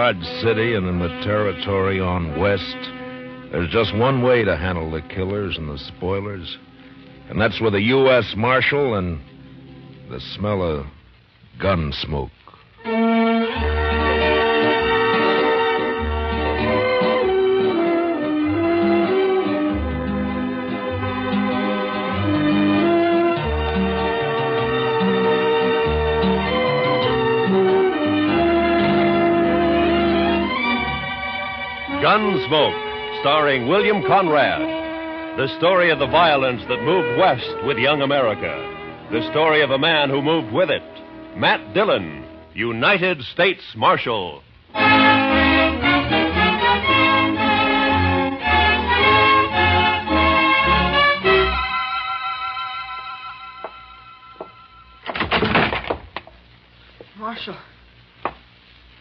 Dodge City and in the territory on west, there's just one way to handle the killers and the spoilers. And that's with a U.S. Marshal and the smell of gun smoke. Gunsmoke, starring William Conrad. The story of the violence that moved west with young America. The story of a man who moved with it. Matt Dillon, United States Marshal.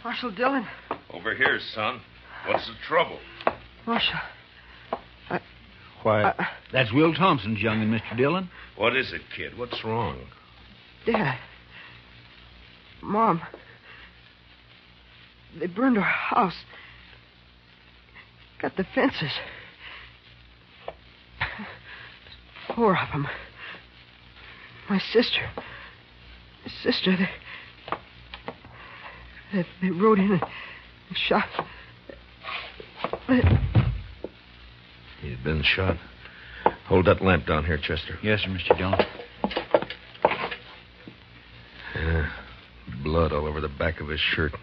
Marshal Dillon. Over here, son. What's the trouble? Marshal. Why, that's Will Thompson's young'un, Mr. Dillon. What is it, kid? What's wrong? Dad. Mom. They burned our house. Got the fences. 4 of them. My sister. They rode in and shot. He's been shot. Hold that lamp down here, Chester. Yes, sir, Mr. Dillon. Yeah, blood all over the back of his shirt.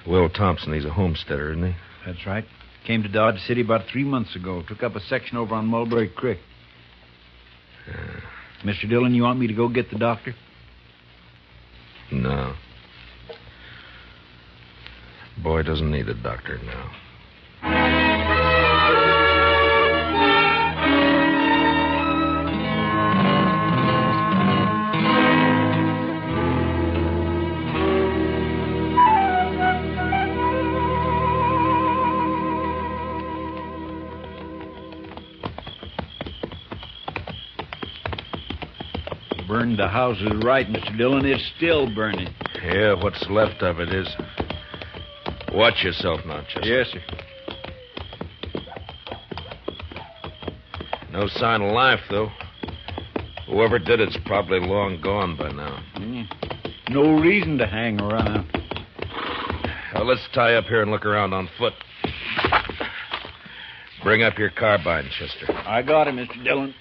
Will Thompson, he's a homesteader, isn't he? That's right. Came to Dodge City about 3 months ago. Took up a section over on Mulberry Creek. Mr. Dillon, you want me to go get the doctor? No. Boy doesn't need a doctor now. Burned the houses right, Mr. Dillon. It's still burning. Yeah, what's left of it is. Watch yourself now, Chester. Yes, sir. No sign of life, though. Whoever did it's probably long gone by now. No reason to hang around. Well, let's tie up here and look around on foot. Bring up your carbine, Chester. I got it, Mr. Dillon.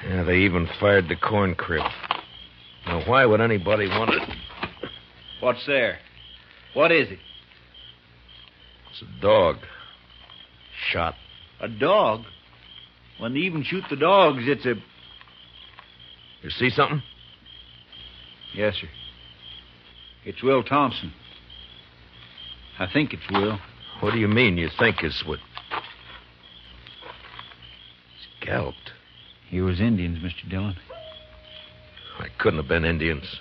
Yeah, they even fired the corn crib. Now, why would anybody want it? What's there? What is it? It's a dog. Shot. A dog? When they even shoot the dogs, it's a... You see something? Yes, sir. It's Will Thompson. I think it's Will. What do you mean you think it's what? Scalped. He was Indians, Mr. Dillon. I couldn't have been Indians.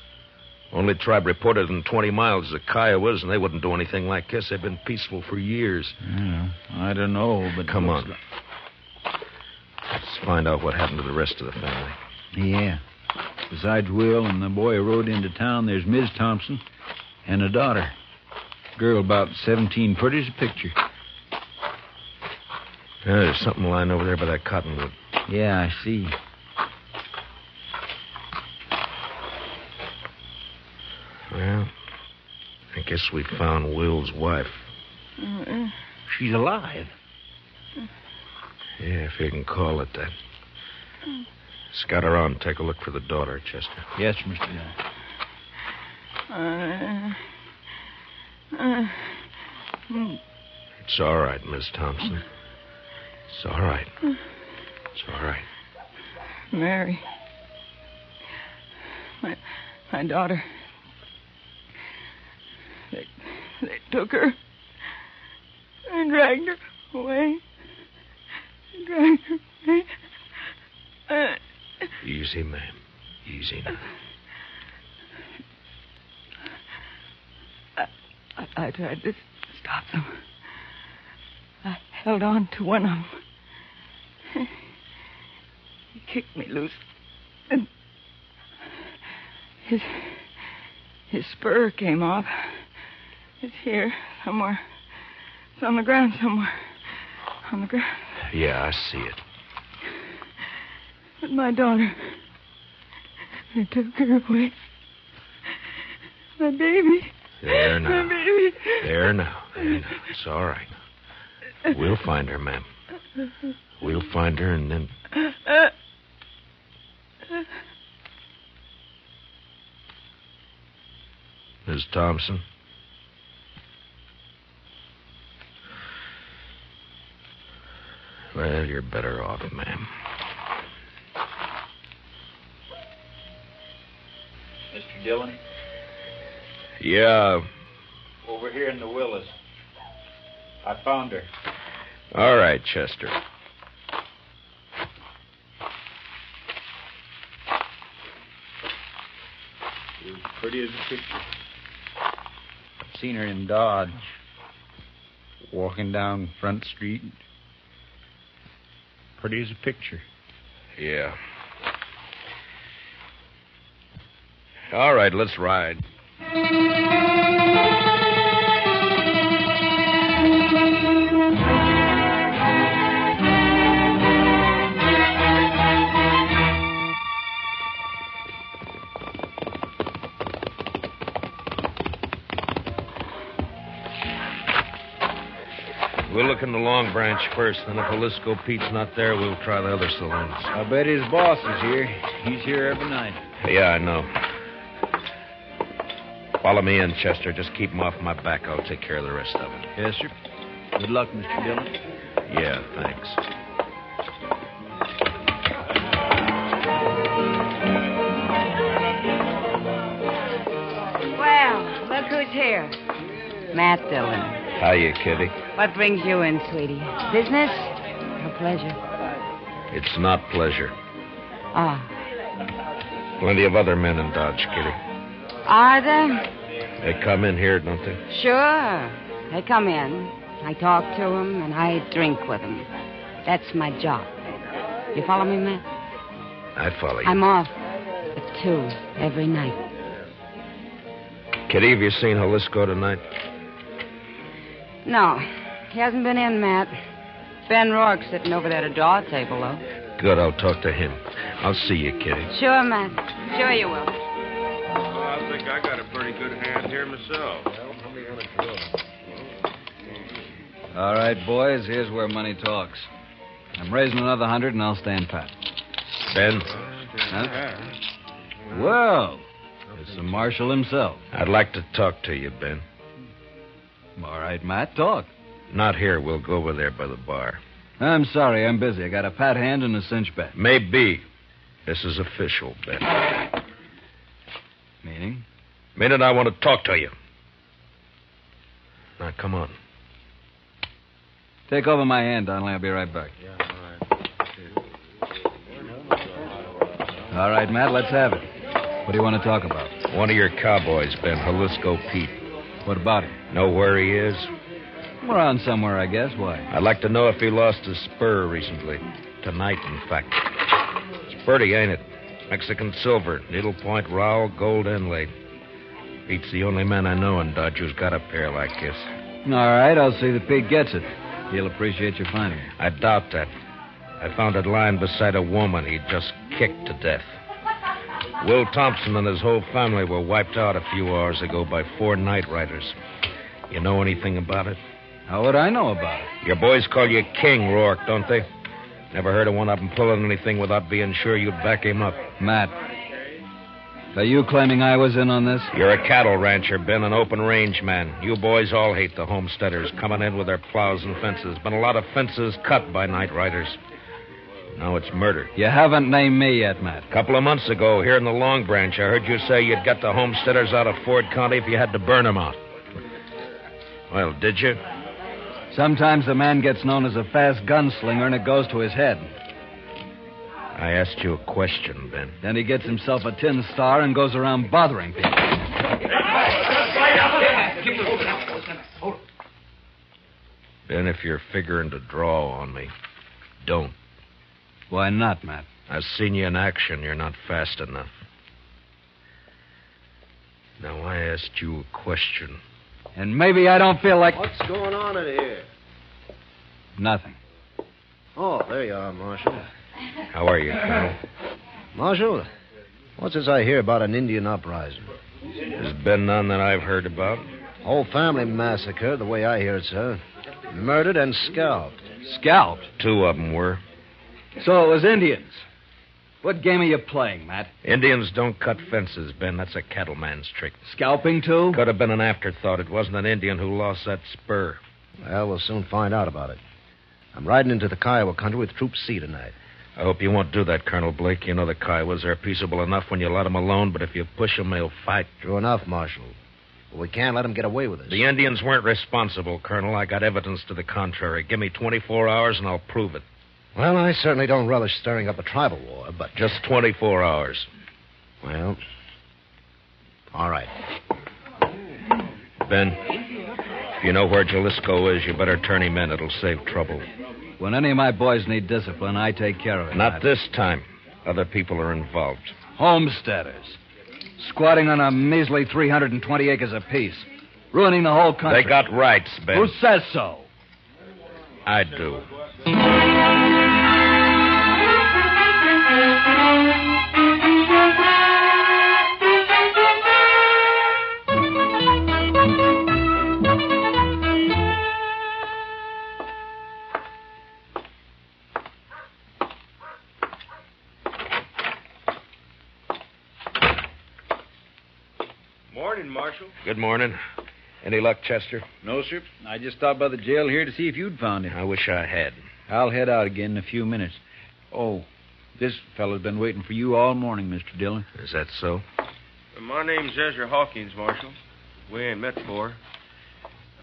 Only tribe reported in 20 miles is the Kiowas, and they wouldn't do anything like this. They've been peaceful for years. Yeah, I don't know, but... Come on. Let's find out what happened to the rest of the family. Yeah. Besides Will and the boy who rode into town, there's Ms. Thompson and a daughter. Girl about 17, pretty as a picture. Yeah, there's something lying over there by that cottonwood. Yeah, I see. Well, I guess we found Will's wife. She's alive. Yeah, if you can call it that. Scout around and take a look for the daughter, Chester. Yes, Mr. Dillon. It's all right, Miss Thompson. It's all right. It's all right. Mary. My daughter. They took her and dragged her away. Easy, ma'am. Easy now. I tried to stop them. I held on to one of them. He kicked me loose. And His spur came off. It's here, somewhere. It's on the ground somewhere. On the ground. Yeah, I see it. But my daughter... They took her away. My baby. There now. My baby. There now. It's all right. We'll find her, ma'am. We'll find her and then... Ms. Thompson? Well, you're better off, ma'am. Mr. Dillon? Yeah. Over here in the Willis. I found her. All right, Chester. She was pretty as a picture. I've seen her in Dodge. Walking down Front Street. Pretty as a picture. Yeah. All right, let's ride. We'll look in the Long Branch first, then if Jalisicoe Pete's not there, we'll try the other saloons. I bet his boss is here. He's here every night. Yeah, I know. Follow me in, Chester. Just keep him off my back. I'll take care of the rest of it. Yes, sir. Good luck, Mr. Dillon. Yeah, thanks. Well, look who's here. Matt Dillon. Hiya, Kitty. What brings you in, sweetie? Business or pleasure? It's not pleasure. Ah. Plenty of other men in Dodge, Kitty. Are there? They come in here, don't they? Sure. They come in. I talk to them, and I drink with them. That's my job. You follow me, Matt? I follow you. I'm off at 2 every night. Kitty, have you seen Jalisicoe tonight? No. He hasn't been in, Matt. Ben Rourke's sitting over there at a draw table, though. Good, I'll talk to him. I'll see you, Kitty. Sure, Matt. Sure you will. I think I got a pretty good hand here myself. All right, boys, here's where money talks. I'm raising another 100 and I'll stand pat. Ben? Huh? Well, it's the marshal himself. I'd like to talk to you, Ben. All right, Matt, talk. Not here. We'll go over there by the bar. I'm sorry, I'm busy. I got a pat hand and a cinch bet. Maybe. This is official, Ben. Meaning? Meaning I want to talk to you. Now, come on. Take over my hand, Donnelly. I'll be right back. All right, Matt, let's have it. What do you want to talk about? One of your cowboys, Ben, Jalisicoe Pete. What about him? Know where he is? We're on somewhere, I guess. Why? I'd like to know if he lost his spur recently. Tonight, in fact. It's pretty, ain't it? Mexican silver, needlepoint rowel, gold inlaid. Pete's the only man I know in Dodge who's got a pair like this. All right, I'll see that Pete gets it. He'll appreciate your finding it. I doubt that. I found it lying beside a woman he'd just kicked to death. Will Thompson and his whole family were wiped out a few hours ago by 4 night riders. You know anything about it? How would I know about it? Your boys call you King, Rourke, don't they? Never heard of one of them pulling anything without being sure you'd back him up. Matt, are you claiming I was in on this? You're a cattle rancher, Ben, an open range man. You boys all hate the homesteaders coming in with their plows and fences. Been a lot of fences cut by night riders. Now it's murder. You haven't named me yet, Matt. A couple of months ago, here in the Long Branch, I heard you say you'd get the homesteaders out of Ford County if you had to burn them out. Well, did you? Sometimes the man gets known as a fast gunslinger and it goes to his head. I asked you a question, Ben. Then he gets himself a tin star and goes around bothering people. Ben, if you're figuring to draw on me, don't. Why not, Matt? I've seen you in action. You're not fast enough. Now, I asked you a question. And maybe I don't feel like... What's going on in here? Nothing. Oh, there you are, Marshal. How are you, Colonel? Marshal, what's this I hear about an Indian uprising? There's been none that I've heard about. Whole family massacred, the way I hear it, sir. Murdered and scalped. Scalped? 2 of them were. So it was Indians. What game are you playing, Matt? Indians don't cut fences, Ben. That's a cattleman's trick. Scalping, too? Could have been an afterthought. It wasn't an Indian who lost that spur. Well, we'll soon find out about it. I'm riding into the Kiowa country with Troop C tonight. I hope you won't do that, Colonel Blake. You know the Kiowas are peaceable enough when you let them alone, but if you push them, they'll fight. True enough, Marshal. But we can't let them get away with this. The Indians weren't responsible, Colonel. I got evidence to the contrary. Give me 24 hours and I'll prove it. Well, I certainly don't relish stirring up a tribal war, but... Just 24 hours. Well, all right. Ben, if you know where Jalisco is, you better turn him in. It'll save trouble. When any of my boys need discipline, I take care of it. Not this time. Other people are involved. Homesteaders. Squatting on a measly 320 acres apiece. Ruining the whole country. They got rights, Ben. Who says so? I do. Morning, Marshal. Good morning. Any luck, Chester? No, sir. I just stopped by the jail here to see if you'd found him. I wish I had. I'll head out again in a few minutes. Oh, this fellow's been waiting for you all morning, Mr. Dillon. Is that so? My name's Ezra Hawkins, Marshal. We ain't met before.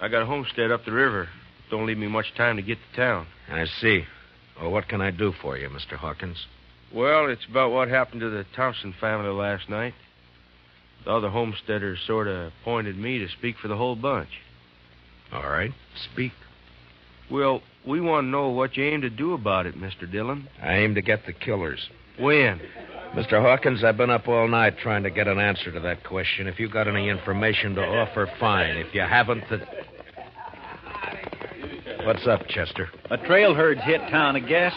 I got a homestead up the river. Don't leave me much time to get to town. I see. Well, what can I do for you, Mr. Hawkins? Well, it's about what happened to the Thompson family last night. The other homesteaders sort of appointed me to speak for the whole bunch. All right. Speak. Well, we want to know what you aim to do about it, Mr. Dillon. I aim to get the killers. When? Mr. Hawkins, I've been up all night trying to get an answer to that question. If you got any information to offer, fine. If you haven't, What's up, Chester? A trail herd's hit town, I guess.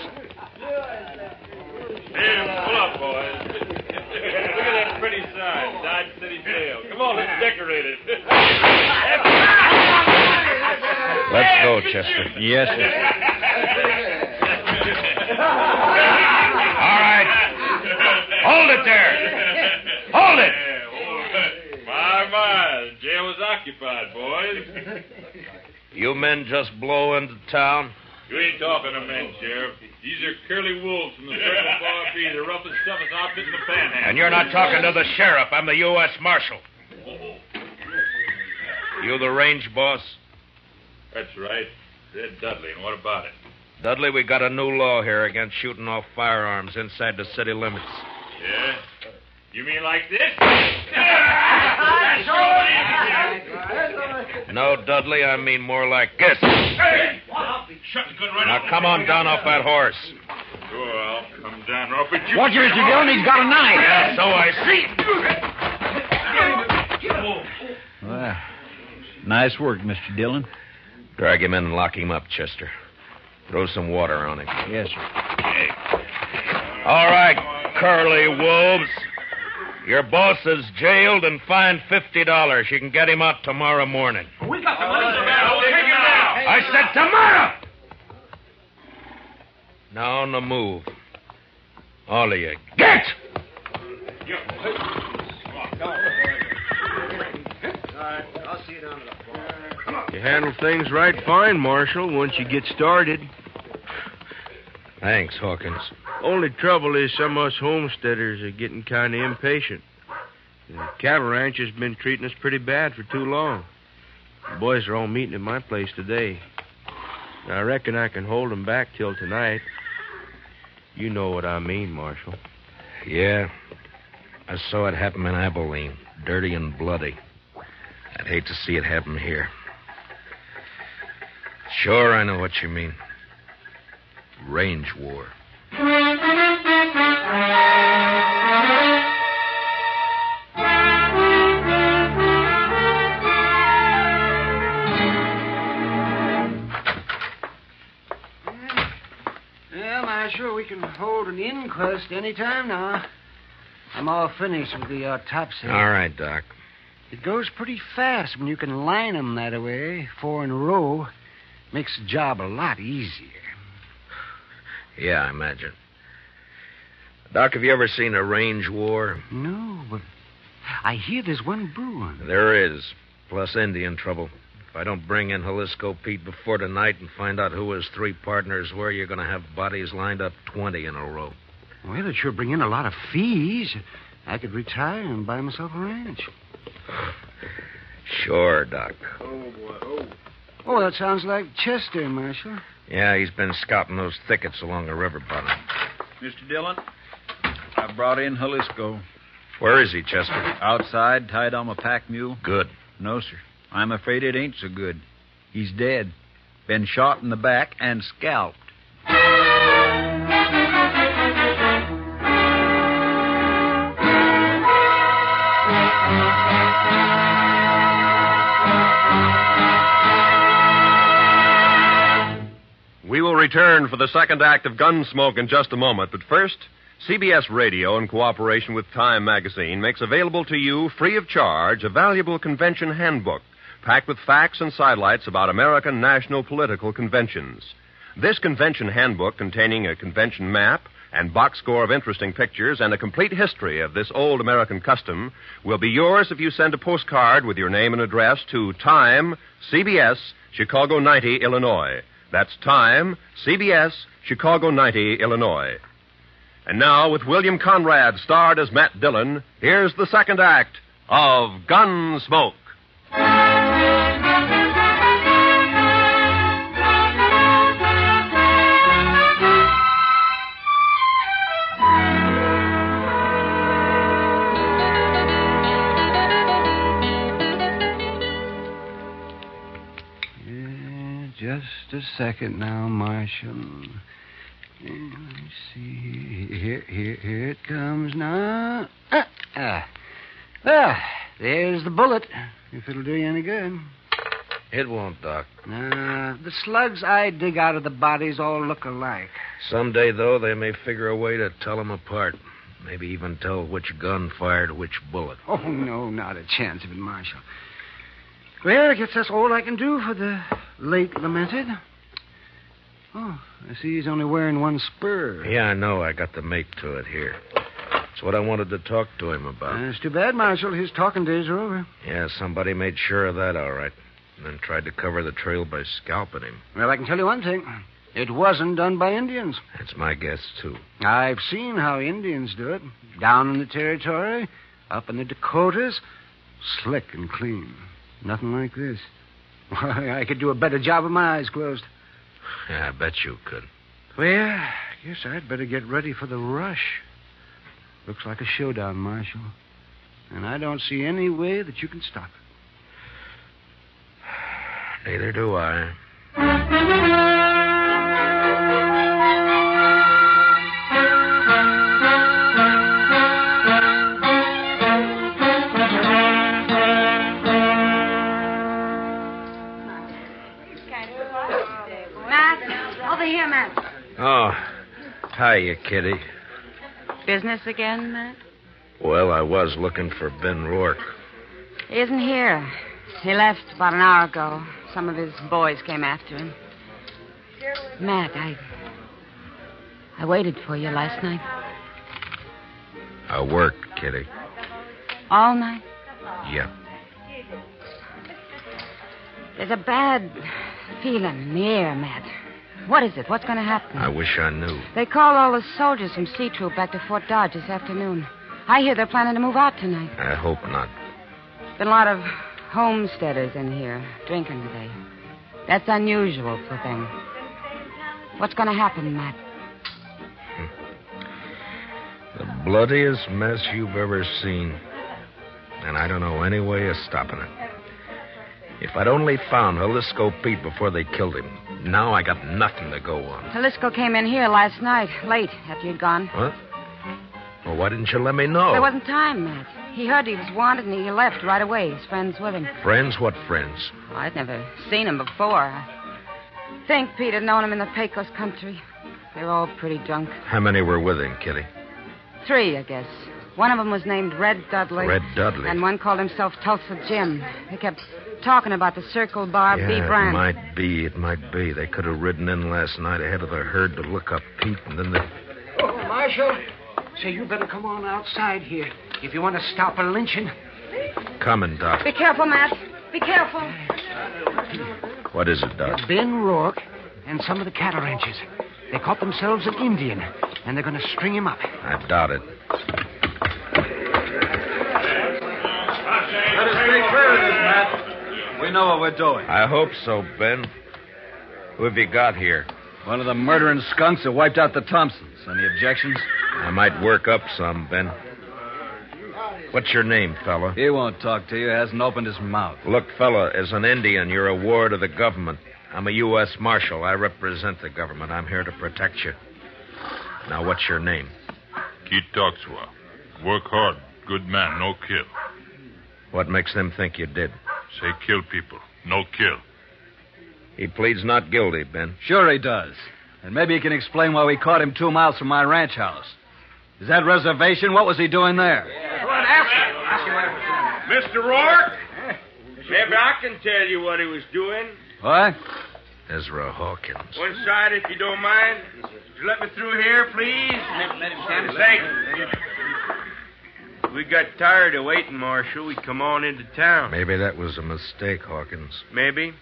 Hey, pull up, boys. Look at that pretty sign, Dodge City Jail. Come on, let's decorate it. Let's go, Chester. Yes, sir. All right. Hold it there. Hold it. My, the jail was occupied, boys. You men just blow into town? You ain't talking to men, Sheriff. These are curly wolves from the Circle Bar B, the roughest, toughest outfit in the Panhandle. And you're not talking to the sheriff. I'm the U.S. Marshal. You the range boss? That's right. Red Dudley, and what about it? Dudley, we got a new law here against shooting off firearms inside the city limits. Yeah? You mean like this? No, Dudley, I mean more like this. Hey! Shut the gun right Now, come on down off that horse. Sure, I'll come down off it. Watch it, Mr. Dillon. He's got a knife. Yeah, so I see. Well, nice work, Mr. Dillon. Drag him in and lock him up, Chester. Throw some water on him. Yes, sir. All right, curly wolves. Your boss is jailed and fined $50. You can get him out tomorrow morning. We got the money. We'll take him now. I said tomorrow! Now on the move. All of you, get! I'll see you down at the bar. You handle things right fine, Marshal, once you get started. Thanks, Hawkins. Only trouble is some of us homesteaders are getting kind of impatient. The cattle ranch has been treating us pretty bad for too long. The boys are all meeting at my place today. I reckon I can hold them back till tonight. You know what I mean, Marshal. Yeah. I saw it happen in Abilene. Dirty and bloody. I'd hate to see it happen here. Sure, I know what you mean. Range war. Marshal. We can hold an inquest any time now. I'm all finished with the autopsy. All right, Doc. It goes pretty fast when you can line them that way, 4 in a row. Makes the job a lot easier. Yeah, I imagine. Doc, have you ever seen a range war? No, but I hear there's one brewing. There is, plus Indian trouble. If I don't bring in Jalisicoe Pete before tonight and find out who his 3 partners were, you're going to have bodies lined up 20 in a row. Well, it'd sure bring in a lot of fees. I could retire and buy myself a ranch. Sure, Doc. Oh, that sounds like Chester, Marshal. Yeah, he's been scouting those thickets along the river bottom. Mr. Dillon, I brought in Jalisicoe. Where is he, Chester? Outside, tied on a pack mule. Good. No, sir. I'm afraid it ain't so good. He's dead. Been shot in the back and scalped. We will return for the second act of Gunsmoke in just a moment, but first, CBS Radio, in cooperation with Time Magazine, makes available to you, free of charge, a valuable convention handbook packed with facts and sidelights about American national political conventions. This convention handbook, containing a convention map and box score of interesting pictures and a complete history of this old American custom, will be yours if you send a postcard with your name and address to Time, CBS, Chicago 90, Illinois. That's Time, CBS, Chicago 90, Illinois. And now, with William Conrad starred as Matt Dillon, here's the second act of Gunsmoke. Just a second now, Marshal. Let me see. Here it comes now. Well, there's the bullet, if it'll do you any good. It won't, Doc. The slugs I dig out of the bodies all look alike. Someday, though, they may figure a way to tell them apart. Maybe even tell which gun fired which bullet. Oh, no, not a chance of it, Marshal. Well, I guess that's all I can do for the late lamented. Oh, I see he's only wearing one spur. Yeah, I know. I got the make to it here. That's what I wanted to talk to him about. It's too bad, Marshal. His talking days are over. Yeah, somebody made sure of that, all right. And then tried to cover the trail by scalping him. Well, I can tell you one thing. It wasn't done by Indians. That's my guess, too. I've seen how Indians do it. Down in the territory, up in the Dakotas. Slick and clean. Nothing like this. Why, I could do a better job with my eyes closed. Yeah, I bet you could. Well, I guess I'd better get ready for the rush. Looks like a showdown, Marshal. And I don't see any way that you can stop it. Neither do I. Oh, hiya, Kitty. Business again, Matt? Well, I was looking for Ben Rourke. He isn't here. He left about an hour ago. Some of his boys came after him. Matt, I waited for you last night. I worked, Kitty. All night? Yeah. There's a bad feeling in the air, Matt. What is it? What's going to happen? I wish I knew. They called all the soldiers from C Troop back to Fort Dodge this afternoon. I hear they're planning to move out tonight. I hope not. Been a lot of homesteaders in here drinking today. That's unusual for them. What's going to happen, Matt? The bloodiest mess you've ever seen. And I don't know any way of stopping it. If I'd only found Jalisicoe Pete before they killed him, now I got nothing to go on. Jalisicoe came in here last night, late, after you'd gone. What? Well, why didn't you let me know? There wasn't time, Matt. He heard he was wanted, and he left right away. His friends with him. Friends? What friends? Well, I'd never seen him before. I think Pete had known him in the Pecos country. They're all pretty drunk. How many were with him, Kitty? 3, I guess. One of them was named Red Dudley. Red Dudley? And one called himself Tulsa Jim. They kept talking about the Circle Bar B brand. It might be. They could have ridden in last night ahead of the herd to look up Pete, and then they... Oh, Marshal. Say, you better come on outside here if you want to stop a lynching. Coming, Doc. Be careful, Matt. Be careful. What is it, Doc? Ben Rourke and some of the cattle ranchers. They caught themselves an Indian, and they're going to string him up. I doubt it. Let us stay clear of this, Matt. We know what we're doing. I hope so, Ben. Who have you got here? One of the murdering skunks that wiped out the Thompsons. Any objections? I might work up some, Ben. What's your name, fella? He won't talk to you. Hasn't opened his mouth. Look, fella, as an Indian, you're a ward of the government. I'm a U.S. Marshal. I represent the government. I'm here to protect you. Now, what's your name? Keith Toxua. Work hard. Good man. No kill. What makes them think you did? Say kill people. No kill. He pleads not guilty, Ben. Sure he does. And maybe he can explain why we caught him 2 miles from my ranch house. Is that reservation? What was he doing there? Yeah. Go on, ask him. Mr. Rourke? Maybe I can tell you what he was doing. What? Ezra Hawkins. One side, if you don't mind. Would you let me through here, please? Let him stand aside. We got tired of waiting, Marshal. We come on into town. Maybe that was a mistake, Hawkins. Maybe.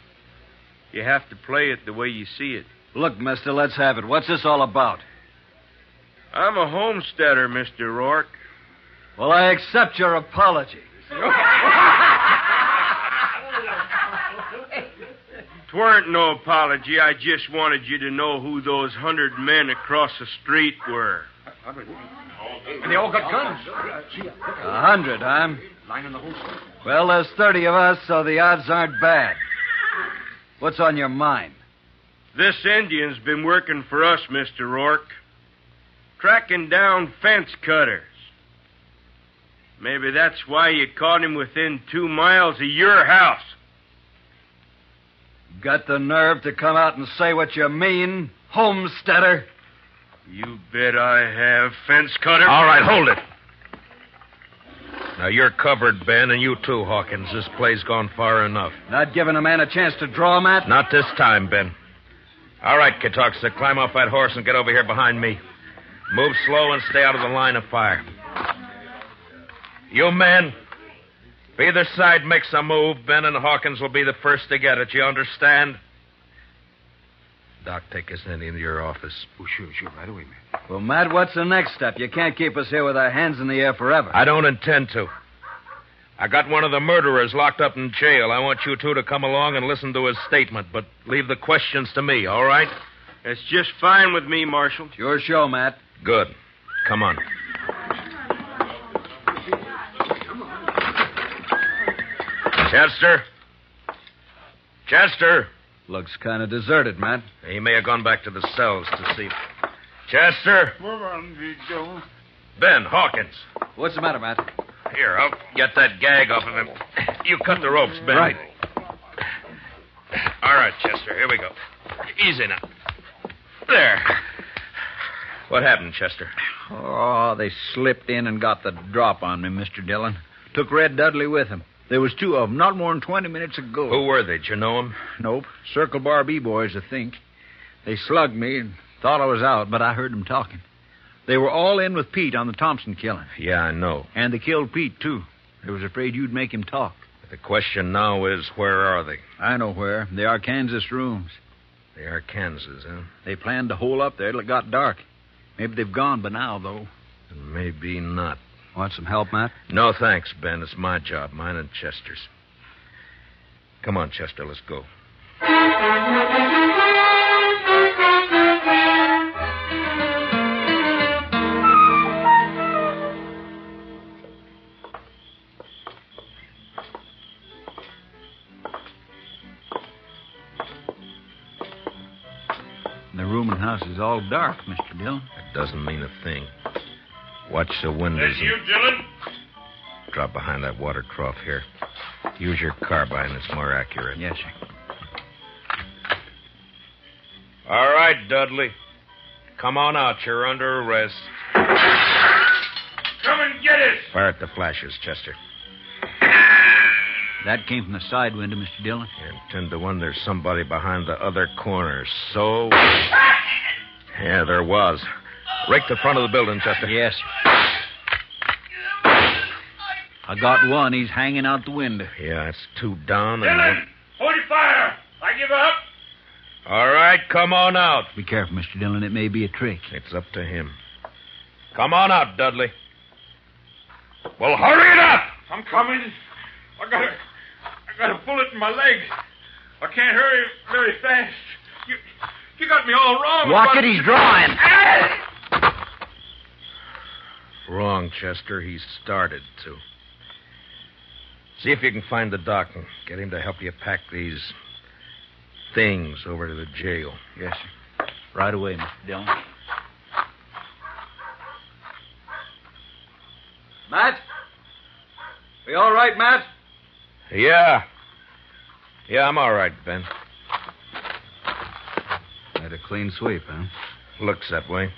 You have to play it the way you see it. Look, mister, let's have it. What's this all about? I'm a homesteader, Mr. Rourke. Well, I accept your apology. T'weren't no apology. I just wanted you to know who those 100 men across the street were. And they all got guns. 100, huh? Well, there's 30 of us, so the odds aren't bad. What's on your mind? This Indian's been working for us, Mr. Rourke. Tracking down fence cutters. Maybe that's why you caught him within 2 miles of your house. Got the nerve to come out and say what you mean, homesteader? You bet I have, fence cutter. All right, hold it. Now, you're covered, Ben, and you too, Hawkins. This play's gone far enough. Not giving a man a chance to draw, Matt? Not this time, Ben. All right, Katoxa, climb off that horse and get over here behind me. Move slow and stay out of the line of fire. You men, if either side makes a move, Ben and Hawkins will be the first to get it. You understand? Doc, take us into your office. Oh, sure. Right away, man. Well, Matt, what's the next step? You can't keep us here with our hands in the air forever. I don't intend to. I got one of the murderers locked up in jail. I want you two to come along and listen to his statement, but leave the questions to me, all right? That's just fine with me, Marshal. It's your show, Matt. Good. Come on. Chester. Looks kind of deserted, Matt. He may have gone back to the cells to see. Chester. Ben, Hawkins. What's the matter, Matt? Here, I'll get that gag off of him. You cut the ropes, Ben. Right. All right, Chester, here we go. Easy now. There. What happened, Chester? Oh, they slipped in and got the drop on me, Mr. Dillon. Took Red Dudley with him. There was 2 of them, not more than 20 minutes ago. Who were they? Did you know them? Nope. Circle Bar B boys, I think. They slugged me and thought I was out, but I heard them talking. They were all in with Pete on the Thompson killing. Yeah, I know. And they killed Pete, too. They was afraid you'd make him talk. The question now is, where are they? I know where. The Arkansas rooms. The Arkansas, huh? They planned to hole up there till it got dark. Maybe they've gone by now, though. Maybe not. Want some help, Matt? No, thanks, Ben. It's my job, mine and Chester's. Come on, Chester, let's go. The room and house is all dark, Mr. Dillon. That doesn't mean a thing. Watch the windows. That's you, Dillon? Drop behind that water trough here. Use your carbine. It's more accurate. Yes, sir. All right, Dudley. Come on out. You're under arrest. Come and get it! Fire at the flashes, Chester. That came from the side window, Mr. Dillon. And 10 to 1, there's somebody behind the other corner. So... Yeah, there was. Rake the front of the building, Chester. Yes, sir. I got one. He's hanging out the window. Yeah, that's 2 down. Dillon! Hold your fire! I give up! All right, come on out. Be careful, Mr. Dillon. It may be a trick. It's up to him. Come on out, Dudley. Well, hurry it up! I'm coming. I got a bullet in my leg. I can't hurry very fast. You got me all wrong. Watch it, he's drawing. Wrong, Chester. He started to. See if you can find the doc and get him to help you pack these things over to the jail. Yes, sir. Right away, Mr. Dillon. Matt? Are you all right, Matt? Yeah. Yeah, I'm all right, Ben. Had a clean sweep, huh? Looks that way.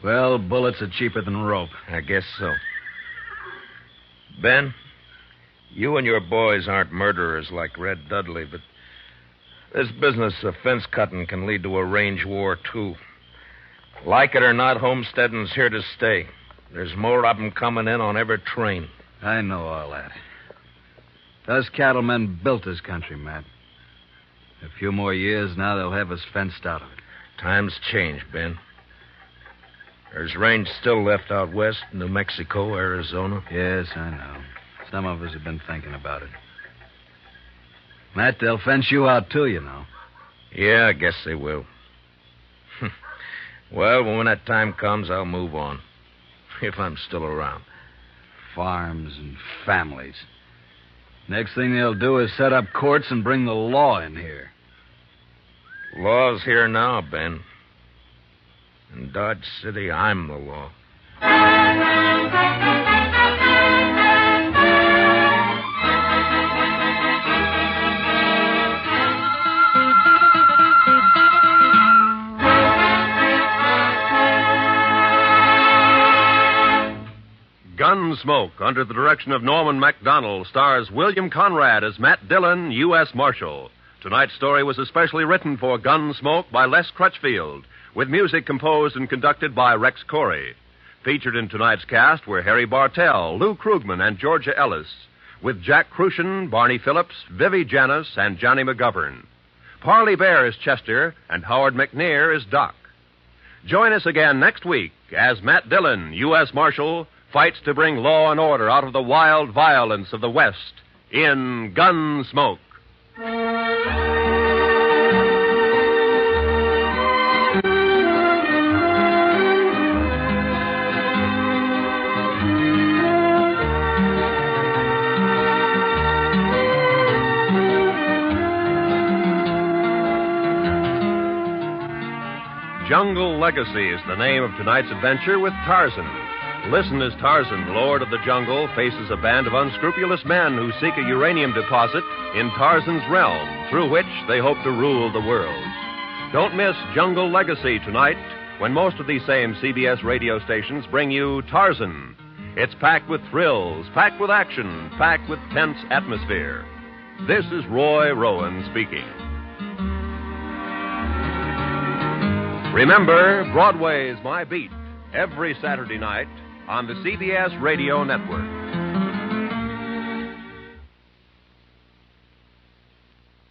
Well, bullets are cheaper than rope. I guess so. Ben, you and your boys aren't murderers like Red Dudley, but this business of fence cutting can lead to a range war, too. Like it or not, homesteading's here to stay. There's more of them coming in on every train. I know all that. Those cattlemen built this country, Matt. A few more years, now they'll have us fenced out of it. Times change, Ben. There's range still left out west, New Mexico, Arizona. Yes, I know. Some of us have been thinking about it. Matt, they'll fence you out, too, you know. Yeah, I guess they will. Well, when that time comes, I'll move on. If I'm still around. Farms and families. Next thing they'll do is set up courts and bring the law in here. Law's here now, Ben. In Dodge City, I'm the law. Gunsmoke, under the direction of Norman MacDonald, stars William Conrad as Matt Dillon, U.S. Marshal. Tonight's story was especially written for Gunsmoke by Les Crutchfield, with music composed and conducted by Rex Corey. Featured in tonight's cast were Harry Bartell, Lou Krugman, and Georgia Ellis, with Jack Crucian, Barney Phillips, Vivi Janis, and Johnny McGovern. Parley Baer is Chester, and Howard McNear is Doc. Join us again next week as Matt Dillon, U.S. Marshal, fights to bring law and order out of the wild violence of the West in Gunsmoke. Jungle Legacy is the name of tonight's adventure with Tarzan. Listen as Tarzan, Lord of the Jungle, faces a band of unscrupulous men who seek a uranium deposit in Tarzan's realm, through which they hope to rule the world. Don't miss Jungle Legacy tonight, when most of these same CBS radio stations bring you Tarzan. It's packed with thrills, packed with action, packed with tense atmosphere. This is Roy Rowan speaking. Remember, Broadway's My Beat, every Saturday night on the CBS Radio Network.